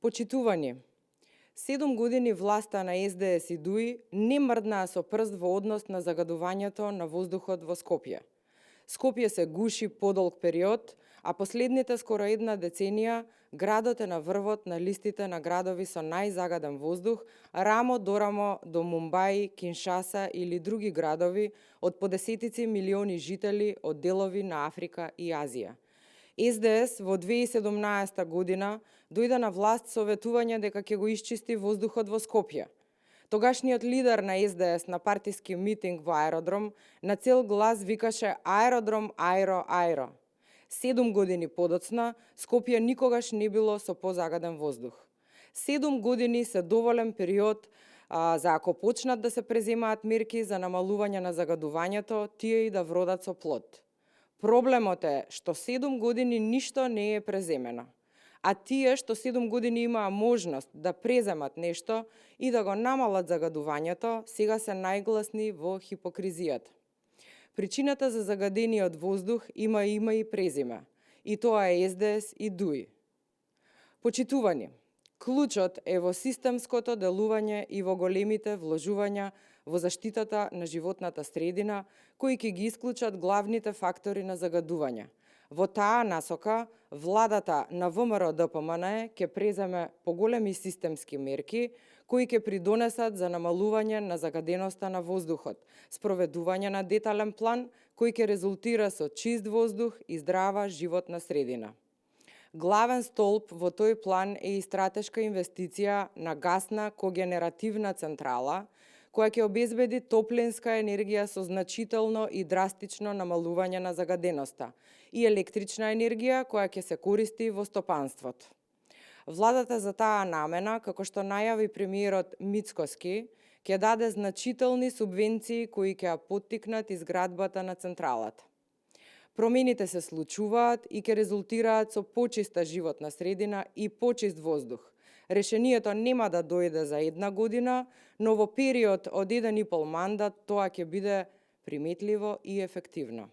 Почитувани, 7 години власта на СДС и ДУИ не мрднаа со прст во однос на загадувањето на воздухот во Скопје. Скопје се гуши подолг период, а последните скоро една деценија градот е на врвот на листите на градови со најзагаден воздух, рамо до рамо до Мумбаи, Киншаса или други градови од по десетици милиони жители од делови на Африка и Азија. СДС во 2017 година дојде на власт со ветување дека ќе го исчисти воздухот во Скопје. Тогашниот лидер на СДС на партиски митинг во аеродром на цел глас викаше аеродром, аеро, аеро. 7 години подоцна, Скопје никогаш не било со позагаден воздух. 7 години се доволен период за ако почнат да се преземаат мерки за намалување на загадувањето, тие и да вродат со плод. Проблемот е што 7 години ништо не е преземено. А тие што 7 години имаа можност да преземат нешто и да го намалат загадувањето, сега се најгласни во хипокризијата. Причината за загадениот воздух има име и презиме, и тоа е СДС и ДУИ. Почитувани, клучот е во системското делување и во големите вложувања во заштитата на животната средина, кои ќе ги исклучат главните фактори на загадување. Во таа насока, владата на ВМРО-ДПМН ќе преземе поголеми системски мерки, кои ќе придонесат за намалување на загаденоста на воздухот, спроведување на детален план, кој ќе резултира со чист воздух и здрава животна средина. Главен столб во тој план е и стратешка инвестиција на гасна когенеративна централа, која ќе обезбеди топлинска енергија со значително и драстично намалување на загаденоста и електрична енергија која ќе се користи во стопанството. Владата за таа намена, како што најави премиерот Мицкоски, ќе даде значителни субвенции кои ќе ја поттикнат изградбата на централата. Промените се случуваат и ќе резултираат со почиста животна средина и почист воздух. Решението нема да дојде за една година, но во период од 1,5 мандат тоа ќе биде приметливо и ефективно.